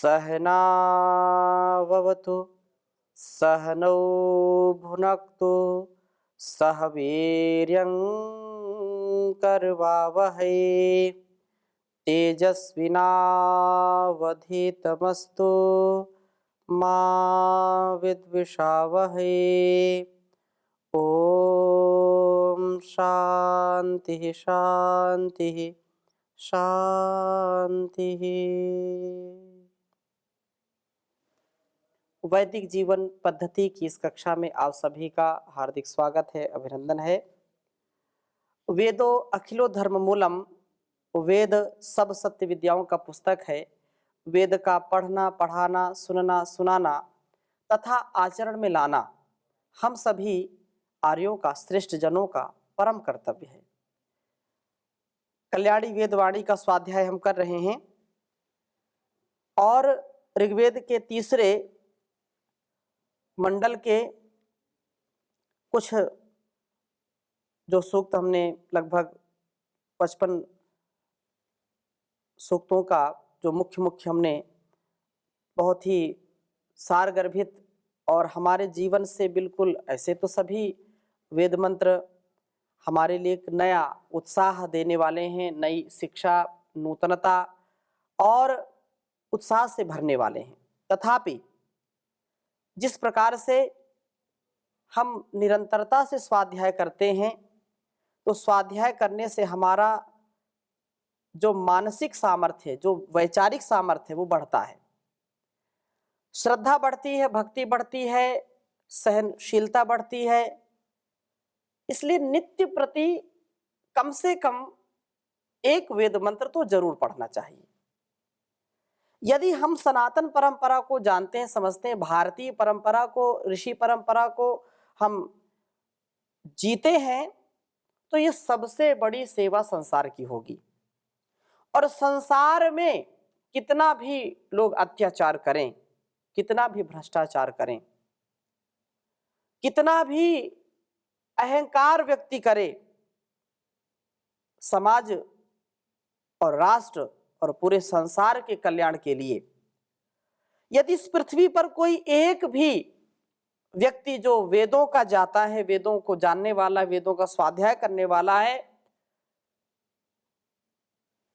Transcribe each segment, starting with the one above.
सहनाववतु सहनौ भुनक्तु सह वीर्यं करवावहै तेजस्विनावधीतमस्तु मा विद्विषावहै। ओम शांति शांति शांति। वैदिक जीवन पद्धति की इस कक्षा में आप सभी का हार्दिक स्वागत है, अभिनंदन है। वेदो अखिलो धर्म मूलम, वेद सब सत्य विद्याओं का पुस्तक है। वेद का पढ़ना, पढ़ाना, सुनना, सुनाना तथा आचरण में लाना हम सभी आर्यों का, श्रेष्ठ जनों का परम कर्तव्य है। कल्याणी वेदवाणी का स्वाध्याय हम कर रहे हैं और ऋग्वेद के तीसरे मंडल के कुछ जो सूक्त हमने लगभग 55 सूक्तों का जो मुख्य हमने बहुत ही सारगर्भित और हमारे जीवन से बिल्कुल, ऐसे तो सभी वेद मंत्र हमारे लिए एक नया उत्साह देने वाले हैं, नई शिक्षा, नूतनता और उत्साह से भरने वाले हैं। तथापि जिस प्रकार से हम निरंतरता से स्वाध्याय करते हैं तो स्वाध्याय करने से हमारा जो मानसिक सामर्थ्य, जो वैचारिक सामर्थ्य वो बढ़ता है, श्रद्धा बढ़ती है, भक्ति बढ़ती है, सहनशीलता बढ़ती है। इसलिए नित्य प्रति कम से कम एक वेद मंत्र तो जरूर पढ़ना चाहिए। यदि हम सनातन परंपरा को जानते हैं, समझते हैं, भारतीय परंपरा को, ऋषि परंपरा को हम जीते हैं, तो ये सबसे बड़ी सेवा संसार की होगी। और संसार में कितना भी लोग अत्याचार करें, कितना भी भ्रष्टाचार करें, कितना भी अहंकार व्यक्ति करे, समाज और राष्ट्र और पूरे संसार के कल्याण के लिए यदि इस पृथ्वी पर कोई एक भी व्यक्ति जो वेदों का जाता है, वेदों को जानने वाला, वेदों का स्वाध्याय करने वाला है,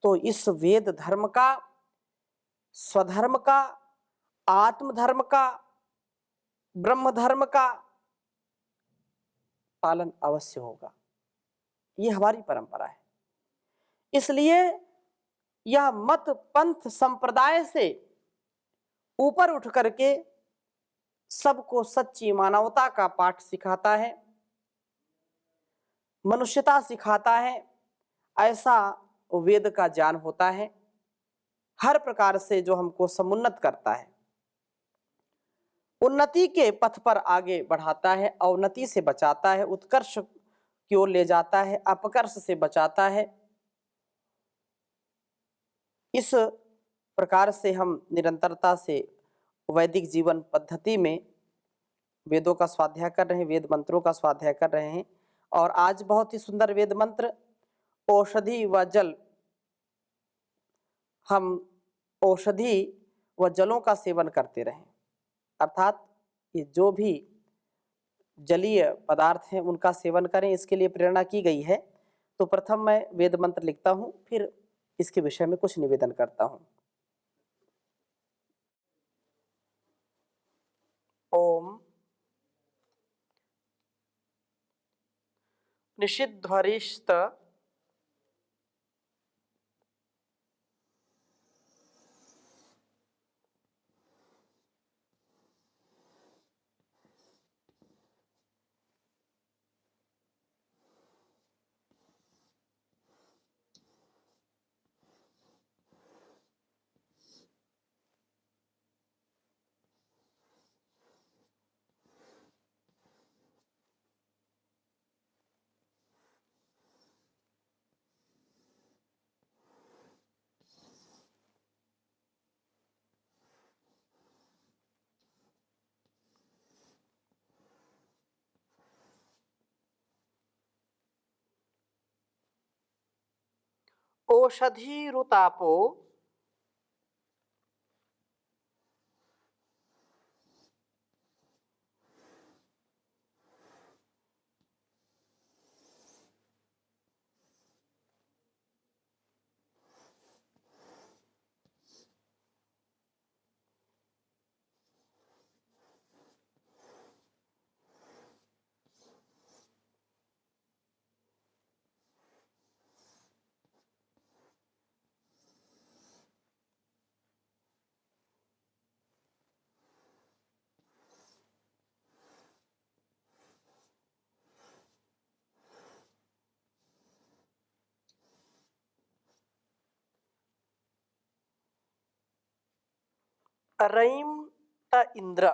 तो इस वेद धर्म का, स्वधर्म का, आत्मधर्म का, ब्रह्म धर्म का पालन अवश्य होगा। ये हमारी परंपरा है। इसलिए यह मत, पंथ, संप्रदाय से ऊपर उठ करके सबको सच्ची मानवता का पाठ सिखाता है, मनुष्यता सिखाता है। ऐसा वेद का ज्ञान होता है, हर प्रकार से जो हमको समुन्नत करता है, उन्नति के पथ पर आगे बढ़ाता है, अवनति से बचाता है, उत्कर्ष की ओर ले जाता है, अपकर्ष से बचाता है। इस प्रकार से हम निरंतरता से वैदिक जीवन पद्धति में वेदों का स्वाध्याय कर रहे हैं, वेद मंत्रों का स्वाध्याय कर रहे हैं। और आज बहुत ही सुंदर वेद मंत्र औषधि व जल, हम औषधि व जलों का सेवन करते रहें, अर्थात ये जो भी जलीय पदार्थ हैं उनका सेवन करें, इसके लिए प्रेरणा की गई है। तो प्रथम मैं वेद मंत्र लिखता हूं, फिर इसके विषय में कुछ निवेदन करता हूं। ओम निषिध्वरिष्ट औषधि रुतापो रईं त इंद्र।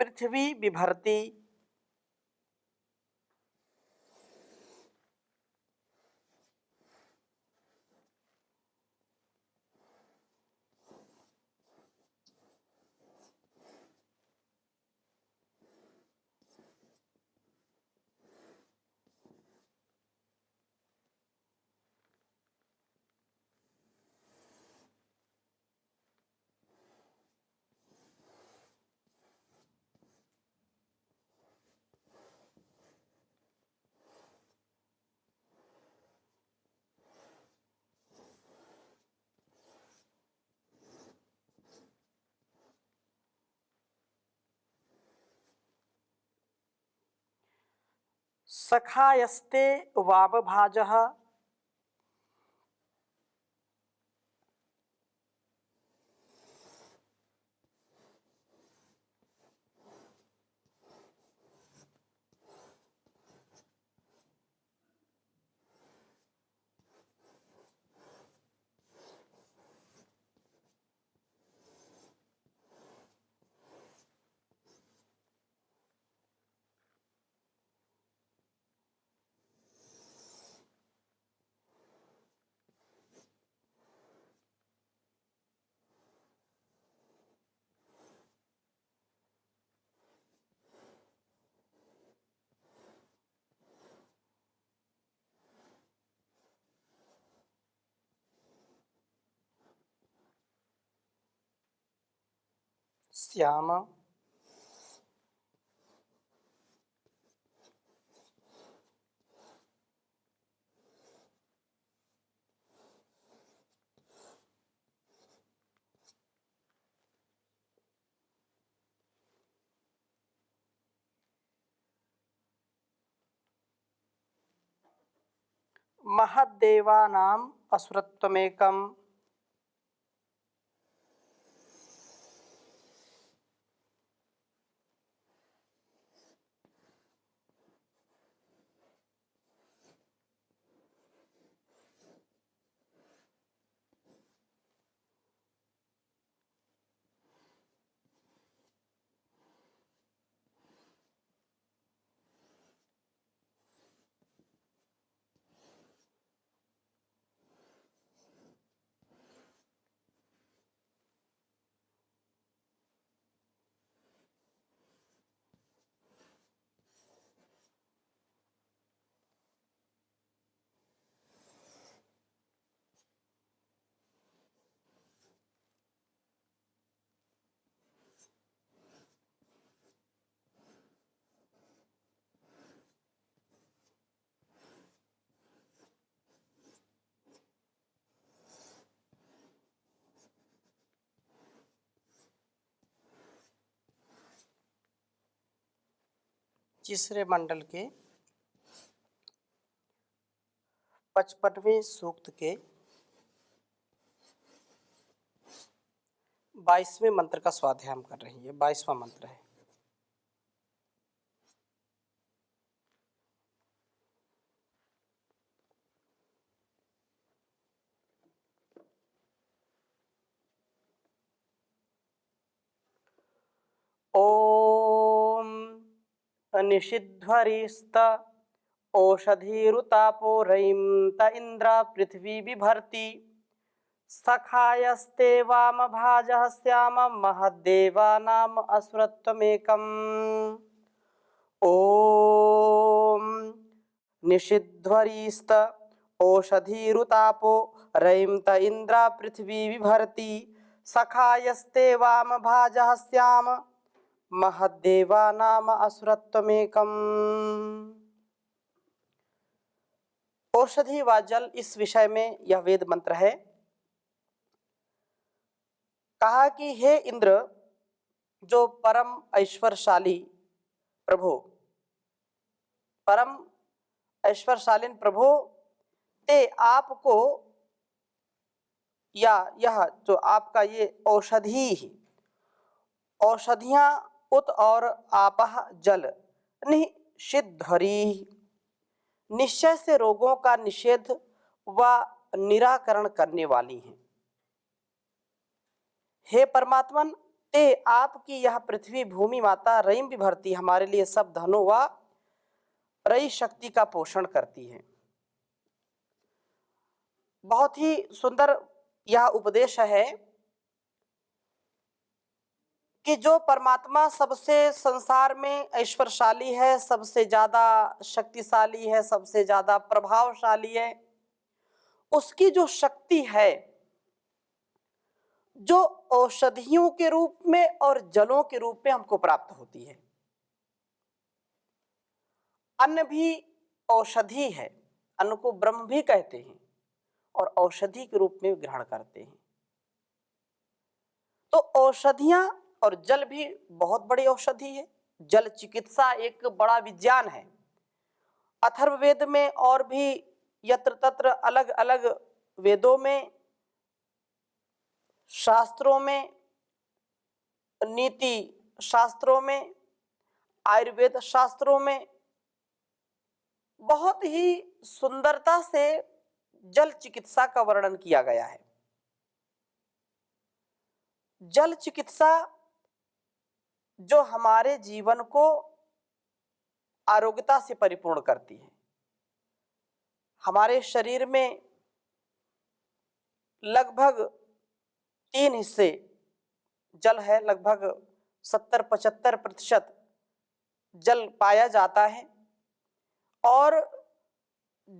पृथ्वी बिभर्ति। सखायस्ते वावभाजः। श्याम। महद्देवानाम् असुरत्वमेकम्। तीसरे मंडल के 55वें सूक्त के 22वें मंत्र का स्वाध्याय हम कर रही है। 22वां मंत्र है। ओम निषिध्वरिस्त ओषधीरुतापो रयिं त इंद्र पृथ्वी बिभर्ति। सखायस्ते वामभाजः श्याम महद्देवानाम् असुरत्वमेकम्। ओम निषिध्वरिस्त ओषधीरुतापो रयिं त इंद्र पृथ्वी बिभर्ति। सखायस्ते वामभाजः श्याम महद्देवानाम् असुरत्वमेकम्। औषधि व जल, इस विषय में यह वेद मंत्र है। कहा कि हे इंद्र, जो परम ऐश्वर्यशाली प्रभु, परम ऐश्वर्यशालीन प्रभु ते आपको, या यह जो आपका ये औषधि, औषधियाँ उत और आपह जल निषिद्धरी, निश्चय से रोगों का निषेध व निराकरण करने वाली हैं। हे परमात्मन, ते आपकी यह पृथ्वी भूमि माता रईम विभरती हमारे लिए सब धनों व रई शक्ति का पोषण करती है। बहुत ही सुंदर यह उपदेश है कि जो परमात्मा सबसे संसार में ऐश्वर्यशाली है, सबसे ज्यादा शक्तिशाली है, सबसे ज्यादा प्रभावशाली है, उसकी जो शक्ति है, जो औषधियों के रूप में और जलों के रूप में हमको प्राप्त होती है। अन्न भी औषधि है, अन्न को ब्रह्म भी कहते हैं और औषधि के रूप में ग्रहण करते हैं। तो औषधियां और जल भी बहुत बड़ी औषधि है। जल चिकित्सा एक बड़ा विज्ञान है। अथर्ववेद में और भी यत्र तत्र अलग अलग वेदों में, शास्त्रों में, नीति शास्त्रों में, आयुर्वेद शास्त्रों में बहुत ही सुंदरता से जल चिकित्सा का वर्णन किया गया है। जल चिकित्सा जो हमारे जीवन को आरोग्यता से परिपूर्ण करती है। हमारे शरीर में लगभग 3 हिस्से जल है, लगभग 70-75% जल पाया जाता है और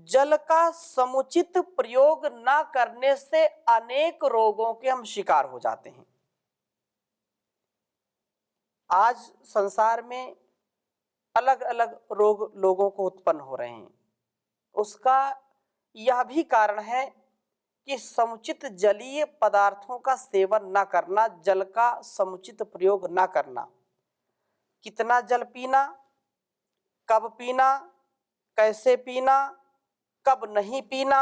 जल का समुचित प्रयोग न करने से अनेक रोगों के हम शिकार हो जाते हैं। आज संसार में अलग अलग रोग लोगों को उत्पन्न हो रहे हैं। उसका यह भी कारण है कि समुचित जलीय पदार्थों का सेवन न करना, जल का समुचित प्रयोग न करना। कितना जल पीना, कब पीना, कैसे पीना, कब नहीं पीना,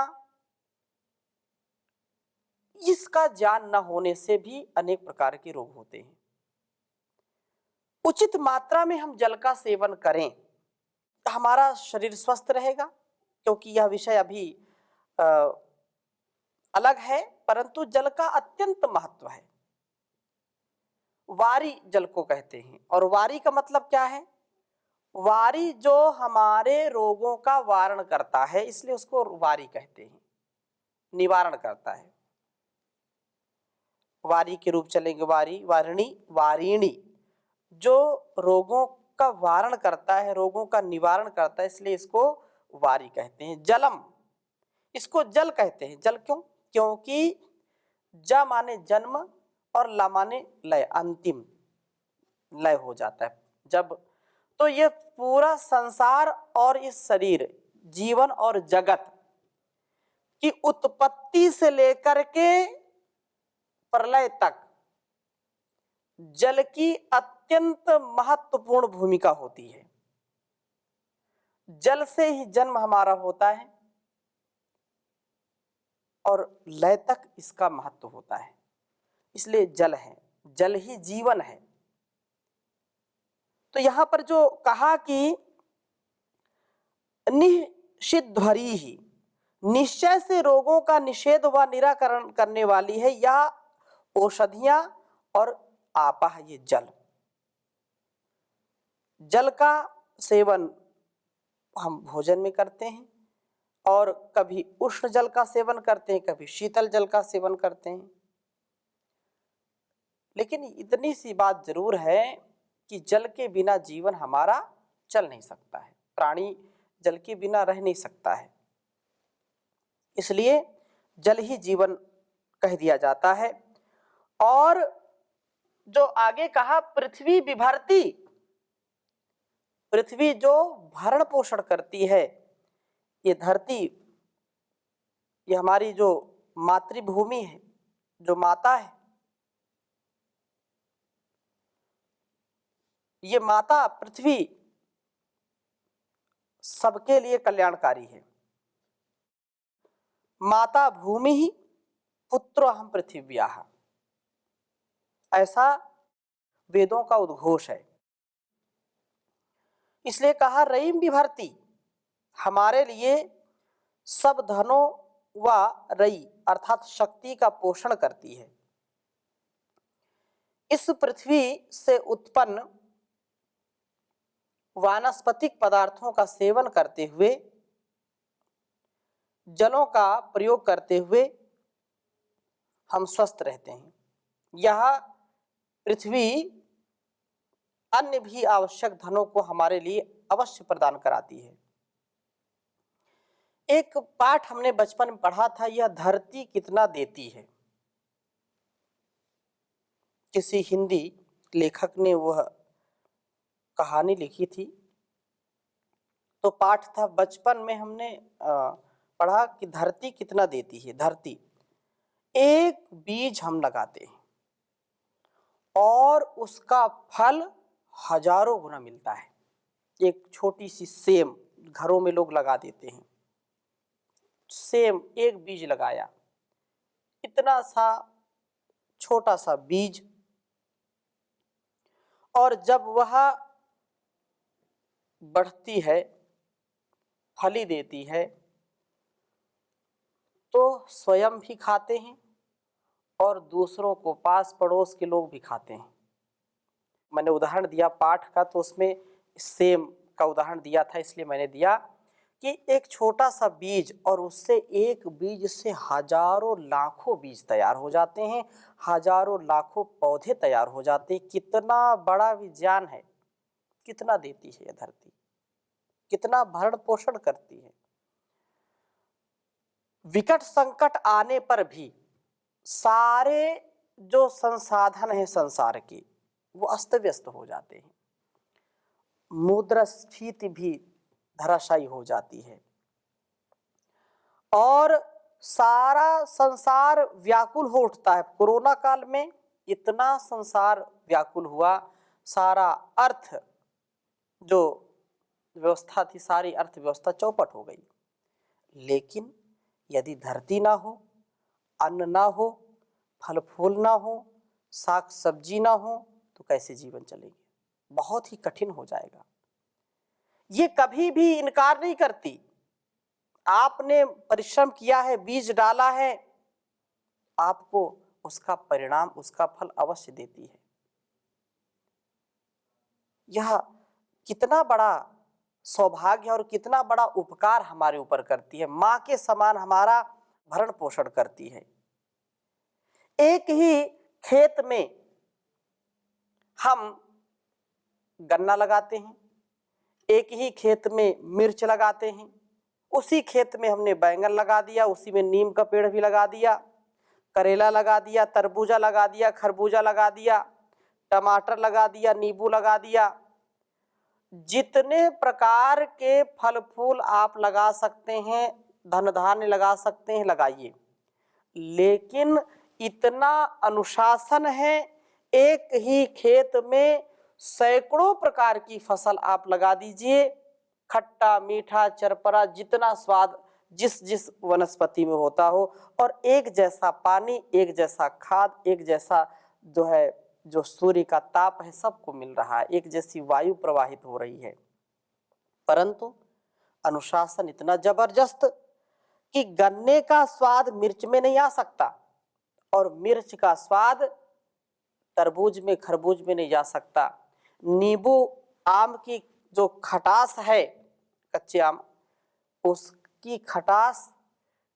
इसका ज्ञान न होने से भी अनेक प्रकार के रोग होते हैं। उचित मात्रा में हम जल का सेवन करें तो हमारा शरीर स्वस्थ रहेगा। क्योंकि यह विषय अभी अलग है, परंतु जल का अत्यंत महत्व है। वारी जल को कहते हैं, और वारी का मतलब क्या है? वारी जो हमारे रोगों का वारण करता है, इसलिए उसको वारी कहते हैं, निवारण करता है। वारी के रूप चलेंगे वारी, वारिणी, वारिणी, जो रोगों का वारण करता है, रोगों का निवारण करता है, इसलिए इसको वारी कहते हैं। जलम, इसको जल कहते हैं। जल क्यों? क्योंकि ज माने जन्म और ल माने लय, अंतिम लय हो जाता है जब। तो ये पूरा संसार और इस शरीर, जीवन और जगत की उत्पत्ति से लेकर के प्रलय तक जल की अत्यंत महत्वपूर्ण भूमिका होती है। जल से ही जन्म हमारा होता है और लय तक इसका महत्व होता है, इसलिए जल है, जल ही जीवन है। तो यहां पर जो कहा कि निषिद्धरी ही, निश्चय से रोगों का निषेध व निराकरण करने वाली है यह औषधियां और आपह, ये जल। जल का सेवन हम भोजन में करते हैं और कभी उष्ण जल का सेवन करते हैं, कभी शीतल जल का सेवन करते हैं। लेकिन इतनी सी बात जरूर है कि जल के बिना जीवन हमारा चल नहीं सकता है, प्राणी जल के बिना रह नहीं सकता है। इसलिए जल ही जीवन कह दिया जाता है। और जो आगे कहा, पृथ्वी विभरती, पृथ्वी जो भरण पोषण करती है, ये धरती, ये हमारी जो मातृभूमि है, जो माता है, ये माता पृथ्वी सबके लिए कल्याणकारी है। माता भूमि ही पुत्रो अहम पृथिव्याः, ऐसा वेदों का उद्घोष है। इसलिए कहा रयिं बिभर्ति, हमारे लिए सब धनों व रयि अर्थात शक्ति का पोषण करती है। इस पृथ्वी से उत्पन्न वानस्पतिक पदार्थों का सेवन करते हुए, जलों का प्रयोग करते हुए हम स्वस्थ रहते हैं। यह पृथ्वी अन्य भी आवश्यक धनों को हमारे लिए अवश्य प्रदान कराती है। एक पाठ हमने बचपन में पढ़ा था, यह धरती कितना देती है। किसी हिंदी लेखक ने वह कहानी लिखी थी, तो पाठ था बचपन में हमने पढ़ा कि धरती कितना देती है। धरती, एक बीज हम लगाते हैं और उसका फल हजारों गुना मिलता है। एक छोटी सी सेम घरों में लोग लगा देते हैं, सेम एक बीज लगाया, इतना सा छोटा सा बीज, और जब वह बढ़ती है, फली देती है, तो स्वयं भी खाते हैं और दूसरों को, पास पड़ोस के लोग भी खाते हैं। मैंने उदाहरण दिया पाठ का, तो उसमें सेम का उदाहरण दिया था, इसलिए मैंने दिया कि एक छोटा सा बीज और उससे एक बीज से हजारों लाखों बीज तैयार हो जाते हैं, हजारों लाखों पौधे तैयार हो जाते हैं। कितना बड़ा विज्ञान है, कितना देती है यह धरती, कितना भरण पोषण करती है। विकट संकट आने पर भी सारे जो संसाधन है संसार के, वो अस्त व्यस्त हो जाते हैं। मुद्रास्फीति भी धराशायी हो जाती है और सारा संसार व्याकुल हो उठता है। कोरोना काल में इतना संसार व्याकुल हुआ, सारा अर्थ जो व्यवस्था थी, सारी अर्थव्यवस्था चौपट हो गई। लेकिन यदि धरती ना हो, अन्न ना हो, फल फूल ना हो, साग सब्जी ना हो, तो कैसे जीवन चलेगी? बहुत ही कठिन हो जाएगा। ये कभी भी इनकार नहीं करती। आपने परिश्रम किया है, बीज डाला है, आपको उसका परिणाम, उसका फल अवश्य देती है। यह कितना बड़ा सौभाग्य और कितना बड़ा उपकार हमारे ऊपर करती है। माँ के समान हमारा भरण पोषण करती है। एक ही खेत में हम गन्ना लगाते हैं, एक ही खेत में मिर्च लगाते हैं, उसी खेत में हमने बैंगन लगा दिया, उसी में नीम का पेड़ भी लगा दिया, करेला लगा दिया, तरबूजा लगा दिया, खरबूजा लगा दिया, टमाटर लगा दिया, नींबू लगा दिया। जितने प्रकार के फल फूल आप लगा सकते हैं, धन धान्य लगा सकते हैं, लगाइए। लेकिन इतना अनुशासन है, एक ही खेत में सैकड़ों प्रकार की फसल आप लगा दीजिए, खट्टा मीठा चरपरा, जितना स्वाद जिस जिस वनस्पति में होता हो, और एक जैसा पानी, एक जैसा खाद, एक जैसा जो है जो सूर्य का ताप है, सबको मिल रहा है, एक जैसी वायु प्रवाहित हो रही है। परंतु अनुशासन इतना जबरदस्त कि गन्ने का स्वाद मिर्च में नहीं आ सकता और मिर्च का स्वाद तरबूज में, खरबूज में नहीं जा सकता। नींबू, आम की जो खटास है, कच्चे आम, उसकी खटास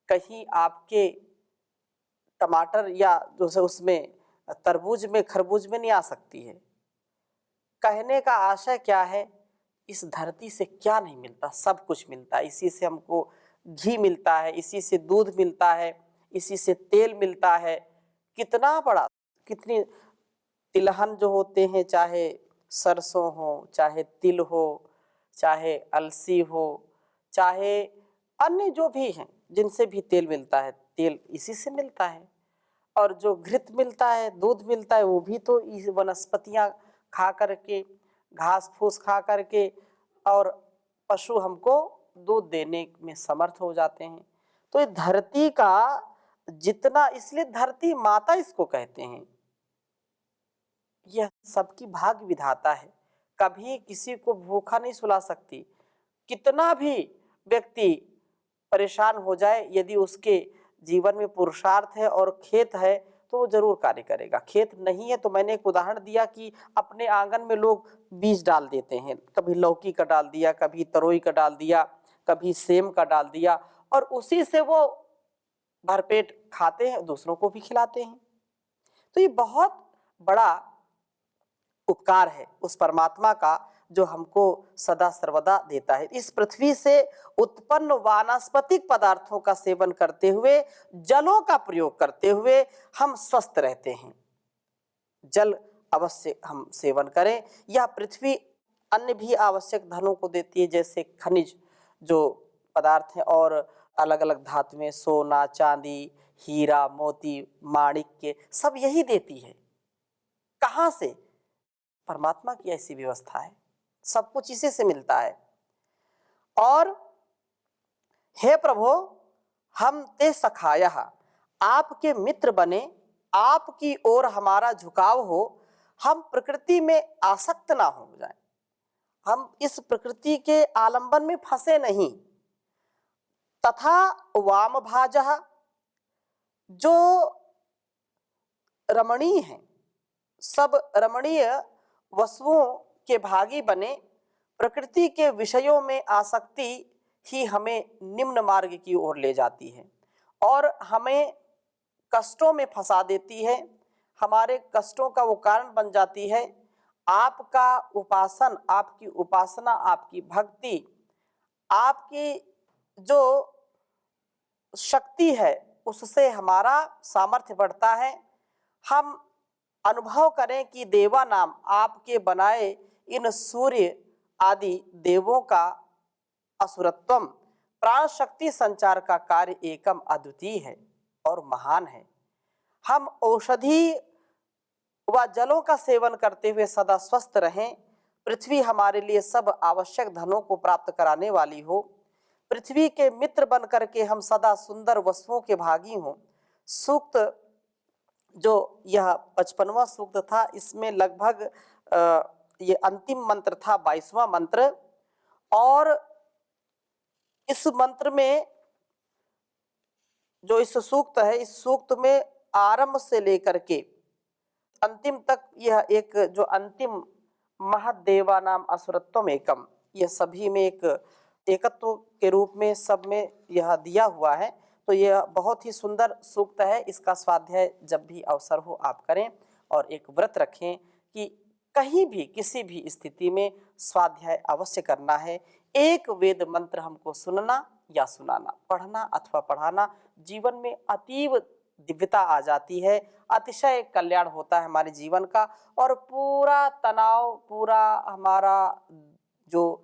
कहीं आपके टमाटर या जो उसमें तरबूज में, खरबूज में नहीं आ सकती है। कहने का आशय क्या है, इस धरती से क्या नहीं मिलता, सब कुछ मिलता है। इसी से हमको घी मिलता है, इसी से दूध मिलता है, इसी से तेल मिलता है। कितना बड़ा, कितनी तिलहन जो होते हैं, चाहे सरसों हो, चाहे तिल हो, चाहे अलसी हो, चाहे अन्य जो भी हैं जिनसे भी तेल मिलता है, तेल इसी से मिलता है। और जो घृत मिलता है, दूध मिलता है, वो भी तो इस वनस्पतियां खा करके घास फूस खा करके, और पशु हमको दूध देने में समर्थ हो जाते हैं। तो ये धरती का जितना, इसलिए धरती माता इसको कहते हैं, यह सबकी भाग्य विधाता है, कभी किसी को भूखा नहीं सुला सकती। कितना भी व्यक्ति परेशान हो जाए, यदि उसके जीवन में पुरुषार्थ है और खेत है तो वो जरूर कार्य करेगा। खेत नहीं है तो मैंने एक उदाहरण दिया कि अपने आंगन में लोग बीज डाल देते हैं, कभी लौकी का डाल दिया, कभी तरोई का डाल दिया, कभी सेम का डाल दिया, और उसी से वो भरपेट खाते हैं, दूसरों को भी खिलाते हैं। तो ये बहुत बड़ा उपकार है उस परमात्मा का जो हमको सदा सर्वदा देता है। इस पृथ्वी से उत्पन्न वानस्पतिक पदार्थों का सेवन करते हुए, जलों का प्रयोग करते हुए हम स्वस्थ रहते हैं। जल अवश्य हम सेवन करें। यह पृथ्वी अन्य भी आवश्यक धनों को देती है, जैसे खनिज जो पदार्थ हैं और अलग अलग धातुएं, सोना, चांदी, हीरा, मोती, माणिक्य, सब यही देती है। कहाँ से? परमात्मा की ऐसी व्यवस्था है, सब कुछ इसी से मिलता है। और हे प्रभु, हम ते सखायः, आपके मित्र बने, आपकी ओर हमारा झुकाव हो, हम प्रकृति में आसक्त ना हो जाए, हम इस प्रकृति के आलंबन में फंसे नहीं। तथा वाम भाजः, जो रमणीय है, सब रमणीय वस्तुओं के भागी बने। प्रकृति के विषयों में आसक्ति ही हमें निम्न मार्ग की ओर ले जाती है और हमें कष्टों में फंसा देती है, हमारे कष्टों का वो कारण बन जाती है। आपका उपासन, आपकी उपासना, आपकी भक्ति, आपकी जो शक्ति है, उससे हमारा सामर्थ्य बढ़ता है। हम अनुभव करें कि देवा नाम, आपके बनाए इन सूर्य आदि देवों का असुरत्वम, प्राण शक्ति संचार का कार्य एकम अद्वितीय है और महान है। हम औषधि व जलों का सेवन करते हुए सदा स्वस्थ रहें। पृथ्वी हमारे लिए सब आवश्यक धनों को प्राप्त कराने वाली हो। पृथ्वी के मित्र बन करके हम सदा सुंदर वस्तुओं के भागी हों। सूक्त जो यह 55वां सूक्त था, इसमें लगभग ये अंतिम मंत्र था, 22वां मंत्र। और इस मंत्र में जो इस सूक्त है, इस सूक्त में आरंभ से लेकर के अंतिम तक यह एक जो अंतिम महदेवा नाम असुरत्वम एकम, यह सभी में एक एकत्व के रूप में सब में यह दिया हुआ है। तो यह बहुत ही सुंदर सूक्त है। इसका स्वाध्याय जब भी अवसर हो आप करें और एक व्रत रखें कि कहीं भी किसी भी स्थिति में स्वाध्याय अवश्य करना है। एक वेद मंत्र हमको सुनना या सुनाना, पढ़ना अथवा पढ़ाना, जीवन में अतीव दिव्यता आ जाती है, अतिशय कल्याण होता है हमारे जीवन का, और पूरा तनाव, पूरा हमारा जो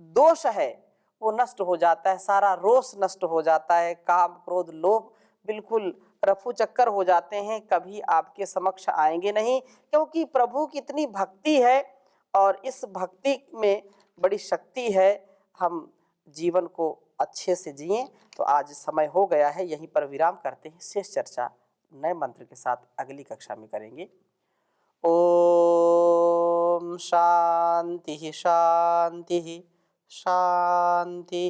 दोष है वो नष्ट हो जाता है, सारा रोष नष्ट हो जाता है, काम क्रोध लोभ बिल्कुल रफू चक्कर हो जाते हैं, कभी आपके समक्ष आएंगे नहीं, क्योंकि प्रभु की इतनी भक्ति है और इस भक्ति में बड़ी शक्ति है। हम जीवन को अच्छे से जिएं। तो आज समय हो गया है, यहीं पर विराम करते हैं। शेष चर्चा नए मंत्र के साथ अगली कक्षा में करेंगे। ओम शांति शांति शांति।